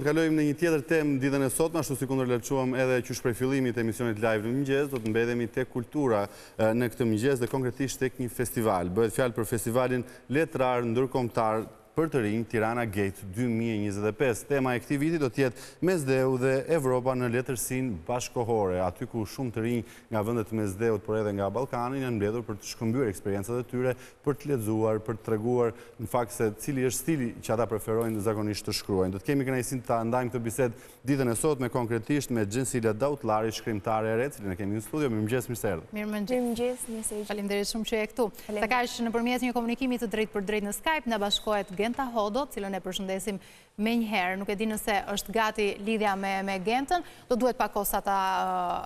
të kalojmë në një tjetër temë ditën e sotme, ashtu si kundërleçuam edhe qysh prej fillimit të emisionit live në mëngjes, do të mbedhemi tek kultura në këtë mëngjes dhe konkretisht tek një festival. Bëhet fjalë për festivalin letrar ndërkombëtar për të rinj Tirana Gate 2025. Tema e këtij viti do të jetë Mesdheu dhe Evropa në letërsinë bashkëkohore, aty ku shumë të rinj nga vendet e Mesdheut, por edhe nga Ballkani janë mbledhur për të shkëmbyer eksperiencat e tyre, për të lexuar, për të treguar në fakt se cili është stili që ata preferojnë zakonisht të shkruajnë. Do të kemi kënaqësinë ta ndajmë këtë bisedë ditën e sotme konkretisht me Gjensila Daullari, shkrimtare e re, cilën e kemi në studio. Mirëmëngjes, mirë se erdhë. Mirëmëngjes, Faleminderit shumë që je këtu. Sa kaq nëpërmjet një komunikimi të drejtë për drejtë në Skype na bashkohet Genta Hodo, cilën e përshëndesim menjëherë. Nuk e di nëse është gati lidhja me Gentën, do duhet pak kohë sa ta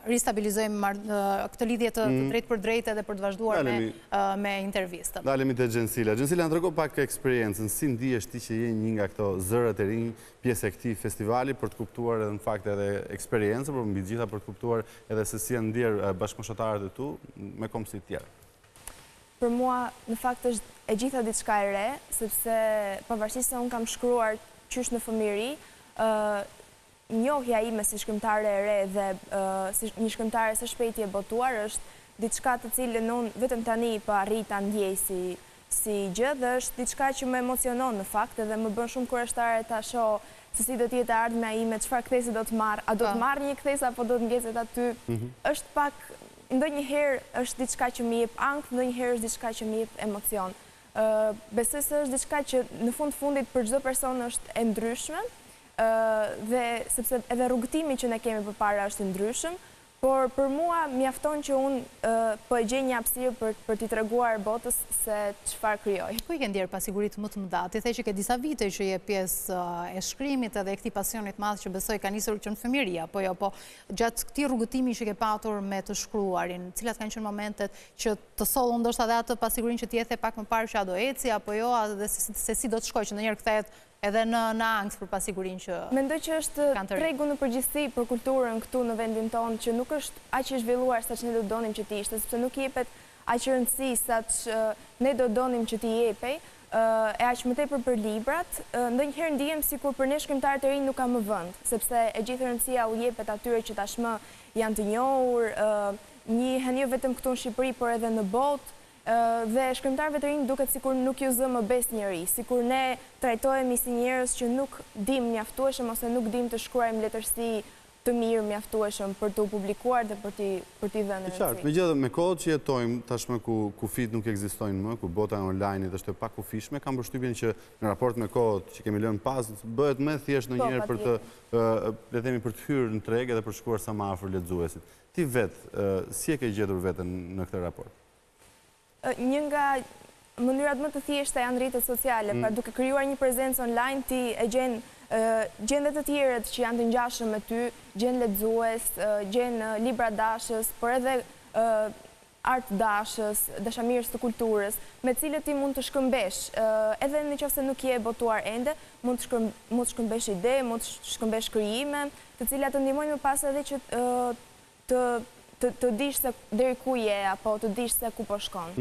ristabilizojmë këtë lidhje të drejtë për drejtë edhe për të vazhduar me intervistën. Dalemi te Gjensila. Gjensila, na trego pak eksperiencën, si ndihesh ti që je një nga këto zërat e rinj, pjesë e këtij festivali, për të kuptuar edhe në fakt edhe eksperiencën, por mbi të gjitha për të kuptuar edhe se si janë ndier bashkëmoshtarët e tu me komsi të tjerë. Për mua, në fakt është e gjitha diçka e re, sepse pavarësisht se unë kam shkruar qysh në fëmijëri, njohja ime si shkrimtare e re dhe si një shkrimtare së shpejti e botuar është diçka të cilën unë vetëm tani po arrit ta ndjej si gjë dhe është diçka që më emocionon në fakt edhe më bën shumë kurajtare ta shoh se si do të jetë ardhmja ime, çfarë kthese do të marr, a do të marr një kthesë apo do të ngjeset aty. Është pak ndonjëherë është diçka që më jep ankth, ndonjëherë është diçka që më jep emocion. Besoj se është diçka që në fundit për çdo person është e ndryshme, dhe sepse edhe rrugëtimi që ne kemi përpara është i ndryshëm, por për mua mjafton që unë po e gjej një hapësirë për t'i treguar botës se çfarë krijoj. Ku i ke ndier pasiguritë më të mëdha? Ti the që ke disa vite që je pjesë e shkrimit edhe këtij pasionit madh që besoj ka nisur që në fëmijëria, po jo, po gjatë këtij rrugëtimi që ke patur me të shkruarin, cilat kanë qenë momentet që të sollën ndoshta edhe atë pasigurinë që ti e the pak më parë që a do eci apo jo, dhe se si do të shkojë që ndonjëherë kthehet edhe në ankth për pasigurinë që mendoj që është tregu në përgjithësi për kulturën këtu në vendin tonë që nuk është aq i zhvilluar sa që ne do donim që të ishte, sepse nuk jepet aq rëndësi sa që ne do donim që t'i jepej, e aq më tepër për librat. Ndonjëherë ndihem sikur për ne shkrimtarët e rinj nuk ka më vend, sepse e gjithë rëndësia u jepet atyre që tashmë janë të njohur, njihen jo vetëm këtu në Shqipëri, por edhe në botë. Dhe shkrimtarëve të rinj duket sikur nuk ju zë më bes njëri, sikur ne trajtohemi si njerëz që nuk dim mjaftueshëm ose nuk dim të shkruajmë letërsi të mirë mjaftueshëm për të publikuar dhe për t'i dhënë rëndësi. Qartë, megjithatë me kohët që jetojmë tashmë ku fit nuk ekzistojnë më, ku bota e online-it është e pakufishme, kam përshtypjen që në raport me kohët që kemi lënë pas, bëhet më thjesht ndonjëherë për të le të themi për të hyrë në treg edhe për të shkuar sa më afër lexuesit. Ti vetë si e ke gjetur veten në këtë raport? Një nga mënyrat më të thjeshta janë rrjetet sociale, pra duke krijuar një prezencë online ti e gjen dhe të tjerët që janë të ngjashëm me ty, gjen lexues, gjen libra dashës, por edhe art dashës, dashamirës të kulturës, me cilët ti mund të shkëmbesh, edhe nëse nuk je botuar ende, mund të shkëmbesh ide, mund të shkëmbesh krijime, të cilat të ndihmojnë më pas edhe që të dish se deri ku je, apo të dish se ku po shkon.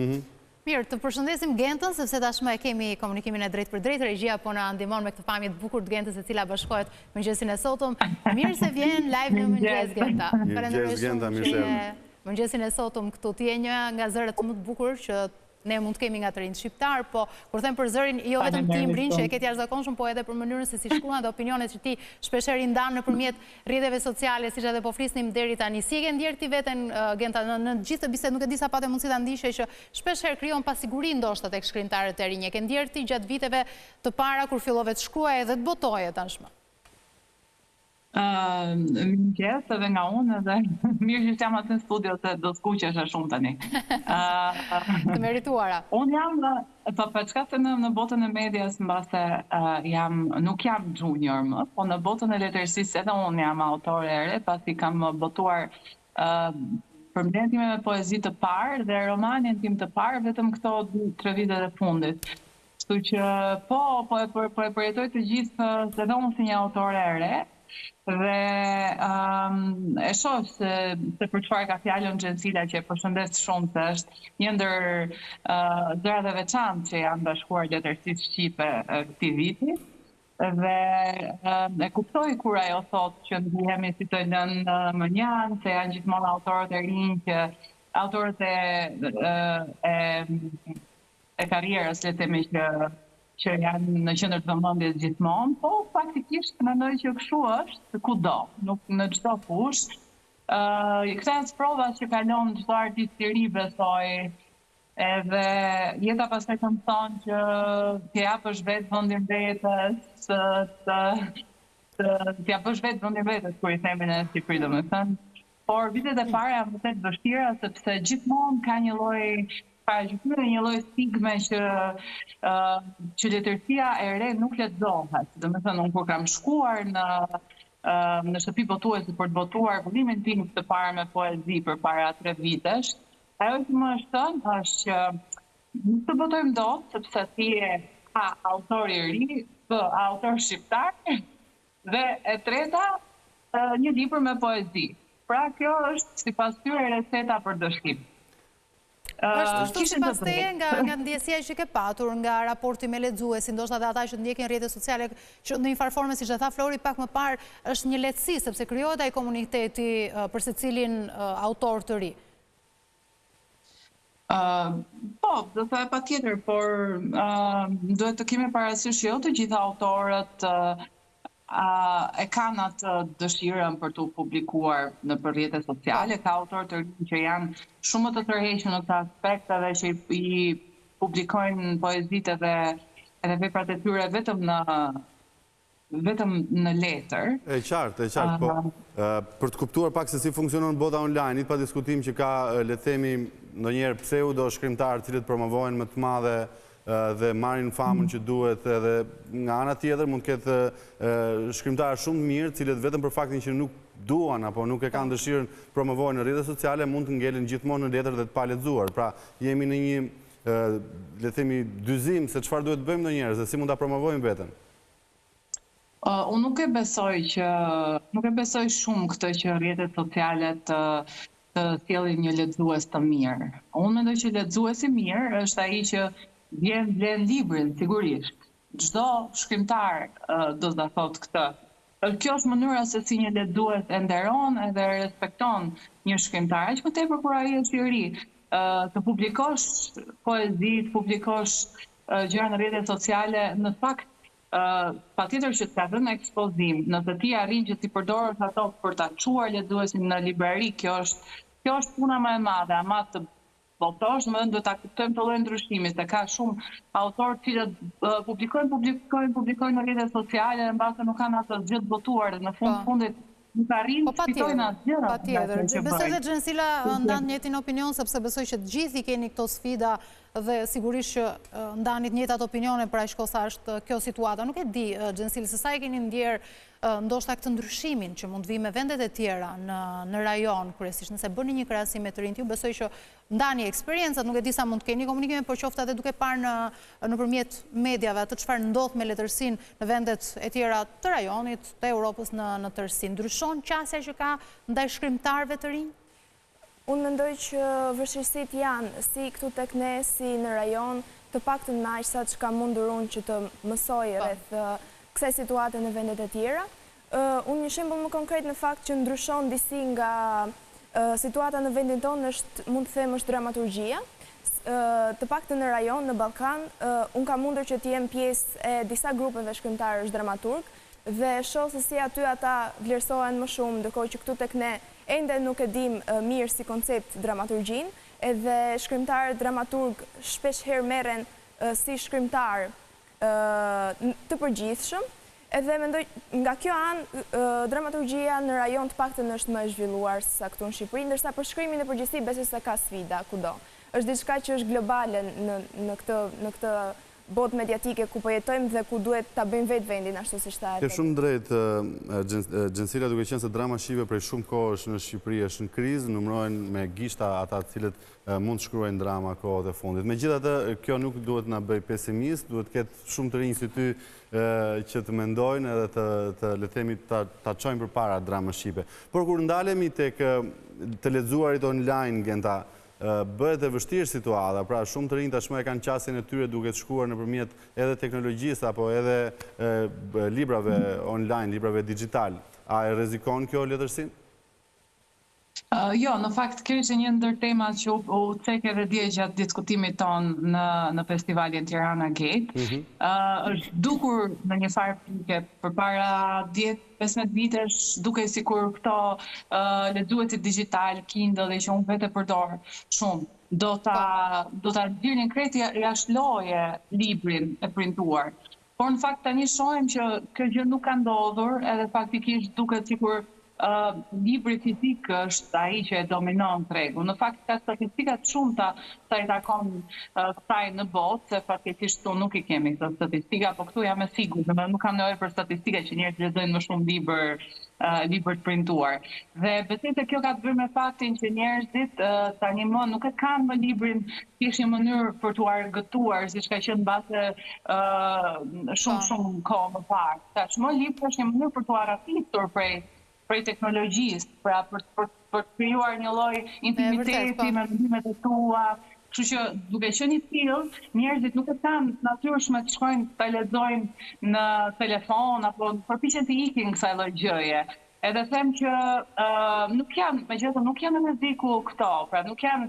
Mirë, të përshëndesim Gentën, sepse tashmë e kemi komunikimin e drejtë për drejtë, regjia po na ndihmon me këtë pamje të bukur të Gentës, e cila bashkohet mëngjesin e sotëm. Mirë se vjen live në mëngjes Genta. Mirëmëngjes Genta, mirë se erdhe. Mëngjesin e sotëm këtu ti je një nga zërat më të bukur që ne mund të kemi nga të rinjt shqiptar, po kur them për zërin, jo vetëm timbrin që e ketë jashtëzakonshëm, po edhe për mënyrën se si shkruan dhe opinionet që ti shpeshherë i ndan nëpërmjet rrjeteve sociale, siç edhe po flisnim deri tani. Si e ke ndier ti veten Genta në gjithë këtë bisedë, nuk e di sa patë mundësi ta ndiqje që shpeshherë krijon pasiguri ndoshta tek shkrimtarët e rinj. E ke ndier ti gjatë viteve të para kur fillove të shkruaje dhe të botoje tashmë? Mëngjes edhe nga unë edhe mirë që jam aty në studio se do skuqesh shumë tani. Të merituara. Unë jam për çka se në botën e medias mbase nuk jam junior më, po në botën e letërsisë edhe unë jam autore e re, pasi kam botuar përmbledhjen time me poezi të parë dhe romanin tim të parë vetëm këto 2-3 vitet e fundit. Kështu që po e përjetoj të gjithë edhe unë si një autore e re. Dhe e shoh se për çfarë ka fjalën Gjensila, që e përshëndes shumë, se është një ndër gjërat e veçantë që janë bashkuar letërsisë shqipe këtij viti. Dhe e kuptoj kur ajo thot që ndihemi si të lënë më njanë, se janë gjithmonë autorët e rinj, që autorët e karrierës, le themi që janë në qendër të vëmendjes gjithmonë, po faktikisht mendoj që kështu është kudo, nuk në çdo fushë. Këta janë prova që kalon çdo artist i ri, besoj. Edhe jeta pastaj të më thonë që t'ja japësh vetë vendin vetës, t'ja bësh vetë vendin vetës kur i themin në Shqipëri, domethënë. Por vitet e para janë vërtet vështira sepse gjithmonë ka një lloj paragjykime, një lloj stigme që letërsia e re nuk lexohet. Domethënë unë kur kam shkuar në shtëpi botuese për të botuar vëllimin tim të parë me poezi përpara 3 vitesh, ajo që më është thënë është që nuk të botojmë dot, sepse ti je A, autor i ri, B, autor shqiptar, dhe e treta, një libër me poezi. Pra kjo është sipas tyre receta për dëshkim. Është sipas teje nga ndjesia që ke patur, nga raporti me lexuesin, ndoshta dhe ata që ndjekin rrjetet sociale, që në një farë forme, siç e tha Flori pak më parë, është një lehtësi sepse krijohet ai komuniteti për secilin autor të ri. Po, do thaj patjetër, por duhet të kemi parasysh jo të gjitha autorët e kanë atë dëshirën për të publikuar në rrjetet sociale, ka autorë të rinj që janë shumë të tërhequr në këtë aspekt dhe që i publikojnë poezitë edhe veprat e tyre vetëm në letër. E qartë, po për të kuptuar pak se si funksionon bota online, pa diskutim që ka, le të themi, ndonjëherë pseudo shkrimtarë cilët promovojnë më të madhe dhe marrin famën që duhet, edhe nga ana tjetër mund të ketë shkrimtarë shumë mirë, cilët vetëm për faktin që nuk duan apo nuk e kanë dëshirën promovojnë në rrjetet sociale, mund të ngelin gjithmonë në letër dhe të palexuar. Pra, jemi në një, le të themi, dyzim se çfarë duhet bëjmë ndonjëherë, se si mund ta promovojmë veten. Unë nuk e besoj shumë këtë që rrjetet sociale të sjellin një lexues të mirë. Unë mendoj që lexuesi i mirë është ai që vjen blen librin, sigurisht. Çdo shkrimtar do të thotë këtë. Kjo është mënyra se si një lexues e nderon edhe respekton një shkrimtar, aq më tepër kur ai është i ri. Të publikosh poezi, të publikosh gjëra në rrjetet sociale, në fakt patjetër që të ka dhënë ekspozim, nëse ti arrin që ti përdorësh ato për ta çuar lexuesin në librari, kjo është puna më e madhe, ama të botosh, domethënë duhet ta kuptojmë të lloj ndryshimi, se ka shumë autorë që publikojnë në rrjetet sociale dhe mbase nuk kanë atë gjë të botuar dhe në fundit nuk arrin të fitojnë atë gjëra. Patjetër. Besoj dhe Xhensila ndan njëjtin opinion, sepse besoj që të gjithë i keni këto sfida dhe sigurisht që ndanit njëjtat opinione për aq kohë sa është kjo situata. Nuk e di, Xhensil, se sa e keni ndjer ndoshta këtë ndryshimin që mund vi me vendet e tjera në rajon, kryesisht nëse bëni një krahasim me të rinjt, ju besoj që ndani eksperiencat, nuk e di sa mund të keni komunikime, por qoftë edhe duke parë nëpërmjet mediave atë çfarë ndodh me letërsinë në vendet e tjera të rajonit, të Europës në tërësi. Ndryshon qasja që ka ndaj shkrimtarëve të rinj? Unë mendoj që vështirësitë janë si këtu tek ne, si në rajon, të paktën me aq sa çka mundur unë që të mësoj rreth kësaj situate në vendet e tjera. Unë një shembull më konkret në fakt që ndryshon disi nga situata në vendin tonë është, mund të them, është dramaturgjia. Të paktën në rajon, në Ballkan, unë kam mundur që të jem pjesë e disa grupeve shkrimtarësh dramaturg dhe shoh se si aty ata vlerësohen më shumë, ndërkohë që këtu tek ne ende nuk e dim mirë si koncept dramaturgjin, edhe shkrimtarë dramaturg shpesh herë merren si shkrimtar të përgjithshëm, edhe mendoj nga kjo anë dramaturgjia në rajon të paktën është më e zhvilluar se sa këtu në Shqipëri, ndërsa për shkrimin e përgjithësi besoj se ka sfida kudo. Është diçka që është globale në këtë botë mediatike ku po jetojmë dhe ku duhet ta bëjmë vetë vendin ashtu siç tha. Ke shumë drejt, Xhensila, duke qenë se drama shqipe prej shumë kohësh në Shqipëri është në krizë, numërohen me gishta ata të cilët mund të shkruajnë drama kohët e fundit. Megjithatë, kjo nuk duhet na bëj pesimist, duhet ketë shumë të rinj si ty që të mendojnë edhe të le të themi ta çojnë përpara drama shqipe. Por kur ndalemi tek të lexuarit online, Genta, bëhet e vështirë situata, pra shumë të rinj tashmë e kanë qasjen e tyre duke shkuar nëpërmjet edhe teknologjisë apo edhe librave online, librave digital. A e rrezikon kjo letërsinë? Jo, në fakt, kjo ishte një ndër temat që u cek edhe dje gjatë diskutimit ton në festivalin Tirana Gate. Është dukur në një farë pike përpara 10-15 vitesh, duke sikur këto lexuesit digital, Kindle dhe që unë vetë përdor shumë, do ta dirnin krejt jashtë loje librin e printuar. Por në fakt tani shohim që kjo gjë nuk ka ndodhur, edhe faktikisht duket sikur libri fizik është ai që e dominon tregun. Në fakt ka statistikat shumëta sa i takon kësaj në botë, se faktikisht këtu nuk i kemi këto statistika, po këtu jam e sigurt, nuk kam nevojë për statistika që njerëzit lexojnë më shumë libër të printuar. Dhe besoj se kjo ka të bëjë me faktin që njerëzit tani më nuk e kanë më librin thjesht një mënyrë për t'u argëtuar, siç ka qenë mbase shumë kohë më parë. Tashmë libri është një mënyrë për t'u arratitur prej teknologjisë, pra për të krijuar një lloj intimiteti me mendimet e tua. Kështu që duke qenë i tillë, njerëzit nuk e kanë natyrshme të shkojnë ta lexojnë në telefon apo përpiqen të ikin kësaj lloj gjëje. Edhe them që nuk janë, megjithëse nuk janë në rreziku këto, pra nuk janë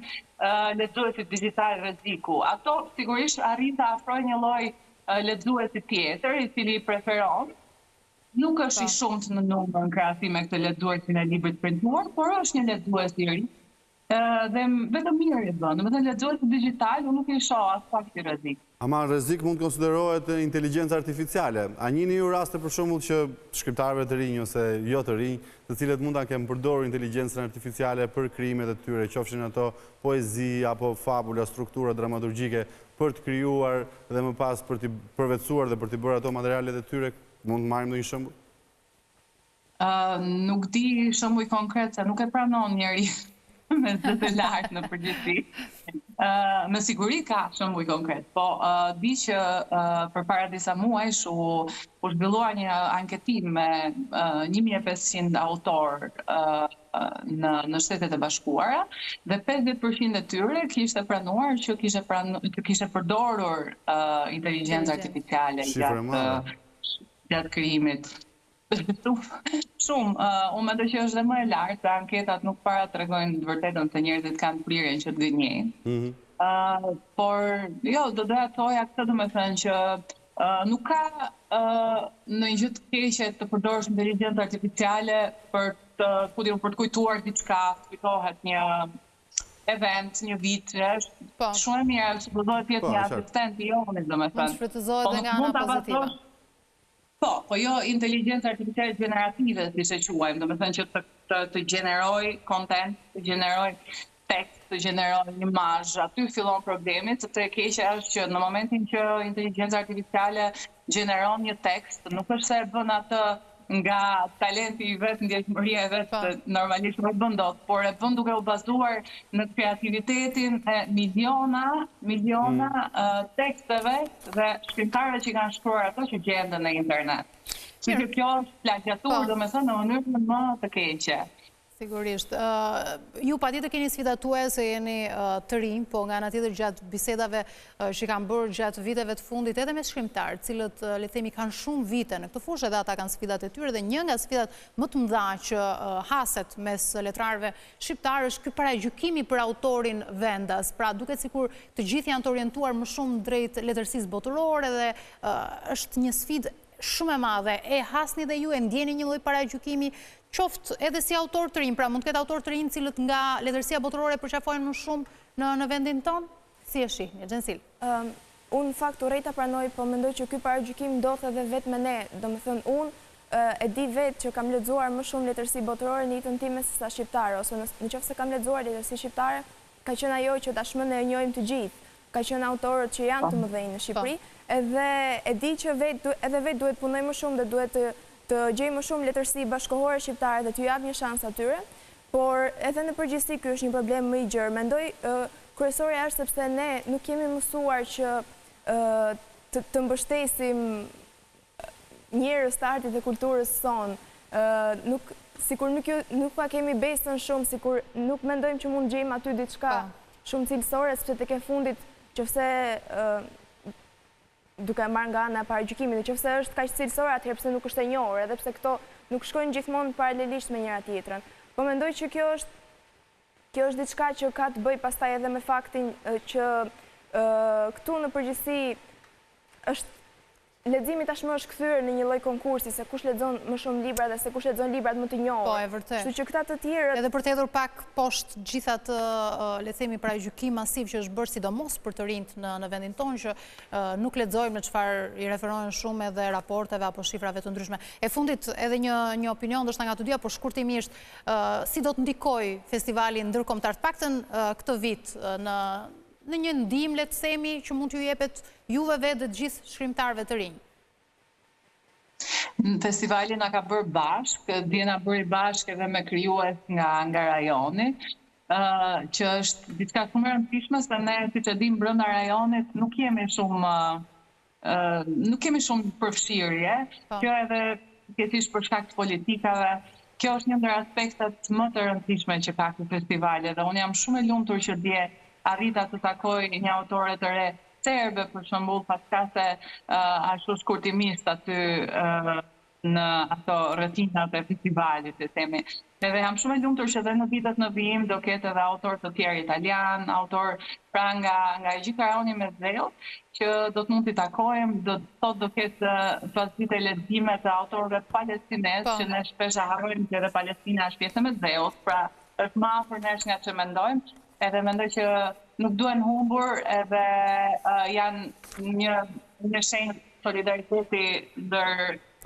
lexuesit digital rreziku. Ato sigurisht arrin të afrojnë një lloj lexuesi tjetër, i cili preferon. Nuk është i shumët në numër në krahasim me këtë lexuesin e librit printuar, por është një lexues i ri. Dhe vetëm mirë e bën. Domethënë lexuesi digital unë nuk i shoh as pak si rrezik. Ama rrezik mund të konsiderohet inteligjenca artificiale. A njihni ju raste për shembull që shkrimtarëve të rinj ose jo të rinj, të cilët mund ta kenë përdorur inteligjencën artificiale për krijimet e tyre, qofshin ato poezi apo fabula, struktura dramaturgjike, për të krijuar dhe më pas për të përvetësuar dhe për të bërë ato materialet e tyre? Mund të marrim ndonjë shembull? Nuk di shembull konkret, se nuk e pranon njeri me zë të lartë në përgjithësi. Me siguri ka shembull konkret, po di që përpara disa muajsh u zhvillua një anketim me 1500 autor në Shtetet e Bashkuara dhe 50% e tyre kishte pranuar që kishte përdorur inteligjencë artificiale gjatë krijimit. Shumë, unë mendoj që është dhe më e lartë, se anketat nuk para tregojnë të vërtetën se njerëzit kanë prirjen që të gënjejnë. Por jo, do doja të thoja këtë, domethënë që nuk ka ndonjë gjë të keqe të përdorësh inteligjencë artificiale për të kujtuar diçka, kujtohet një event, një vit, është shumë e mirë, supozoj të jetë një asistent i jonit, domethënë. Mund shfrytëzohet dhe nga ana pozitive. Po jo inteligjencë artificiale generative, siç e quajmë, domethënë që të gjeneroj content, të gjeneroj tekst, të gjeneroj imazh. Aty fillon problemi, sepse e keqja është që në momentin që inteligjenca artificiale gjeneron një tekst, nuk është se e bën atë nga talenti i vet, ndjeshmëria e vet, normalisht nuk e bën dot, por e bën duke u bazuar në kreativitetin e miliona teksteve dhe shkrimtarëve që kanë shkruar ato që gjenden në internet. Që kjo është plagiaturë, domethënë në mënyrë më të keqe. Sigurisht. Ju patjetër keni sfidat tuaja se jeni të rinj, po nga ana tjetër gjatë bisedave që kanë bërë gjatë viteve të fundit edhe me shkrimtarë, cilët le të themi kanë shumë vite në këtë fushë, edhe ata kanë sfidat e tyre, dhe një nga sfidat më të mëdha që haset mes letrarëve shqiptarë është ky paragjykimi për autorin vendas. Pra duket sikur të gjithë janë të orientuar më shumë drejt letërsisë botërore dhe është një sfidë shumë e madhe. E hasni dhe ju, e ndjeni një lloj paragjykimi, qoftë edhe si autor të rinj, pra mund të ketë autor të rinj cilët nga letërsia botërore përqafojnë më shumë në vendin tonë? Si e shihni, Xhensil? Unë fakt urrejta pranoj, po mendoj që ky paragjykim ndodh edhe vetë me ne. Domethënë unë e di vetë që kam lexuar më shumë letërsi botërore në jetën time se sa shqiptare, ose nëse kam lexuar letërsi shqiptare, ka qenë ajo që tashmë ne e njohim të gjithë. Ka qenë autorët që janë të mëdhenj në Shqipëri, edhe e di që edhe vetë duhet punoj më shumë dhe duhet të gjej më shumë letërsi bashkëkohore shqiptare dhe të jap një shans atyre, por edhe në përgjithësi ky është një problem më i gjerë. Mendoj kryesorja është sepse ne nuk kemi mësuar që të mbështesim njerëz të artit dhe kulturës son. Sikur nuk pa kemi besën shumë, sikur nuk mendojmë që mund gjejmë aty diçka shumë cilësore, sepse tek e fundit, qofse duke marrë nga ana e paragjykimit, qofse është kaq cilësore, atëherë pse nuk është e njohur, edhe pse këto nuk shkojnë gjithmonë paralelisht me njëra tjetrën. Po mendoj që kjo është diçka që ka të bëjë pastaj edhe me faktin që këtu në përgjithësi është leximi tashmë është kthyer në një lloj konkursi se kush lexon më shumë libra dhe se kush lexon librat më të njohur. Po, e vërtet. Kështu që këta të tjerët edhe për të hedhur pak poshtë gjitha të le të themi paragjykim masiv që është bërë sidomos për të rinjt në vendin tonë që nuk lexojmë në çfarë i referohen shumë edhe raporteve apo shifrave të ndryshme. E fundit edhe një opinion ndoshta nga të dyja, por shkurtimisht, si do të ndikojë festivali ndërkombëtar të paktën këtë vit në një ndihmë, le të themi, që mund t'ju jepet juve vetë dhe të gjithë shkrimtarëve të rinj? Festivali na ka bërë bashkë, na bëri bashkë edhe me krijues nga rajoni, që është diçka shumë e rëndësishme se ne, siç e dim, brenda rajonit nuk kemi shumë përfshirje, kjo edhe pikërisht për shkak të politikave. Kjo është një ndër aspektet më të rëndësishme që ka ky festivali dhe unë jam shumë e lumtur që dje arrita të takoj një autore të re serbe, për shembull, paska se ashtu shkurtimisht aty në ato rrethinat e festivalit, e themi. Edhe jam shumë e lumtur që edhe në vitet në vijim do ketë edhe autor të tjerë italian, autor pra nga gjithë rajoni me Zelt, që do të mund t'i takojmë, do ketë pasdite lexime të autorëve palestinez, që ne shpesh harrojmë që edhe Palestina është pjesë me Zelt, pra është më afër nesh nga që mendojmë. Edhe mendoj që nuk duhen humbur edhe janë një shenjë solidariteti ndër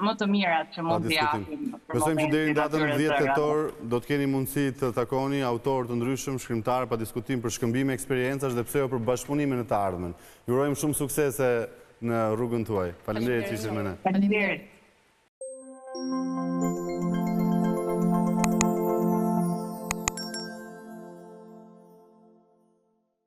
më të mirat që mund t'i japim. Besojmë që deri në datën 10 tetor do të keni mundësi të takoni autorë të ndryshëm, shkrimtarë, pa diskutim për shkëmbime, eksperiencash dhe pse jo për bashkëpunime në të ardhmen. Ju urojmë shumë suksese në rrugën tuaj. Faleminderit që ishit me ne. Faleminderit.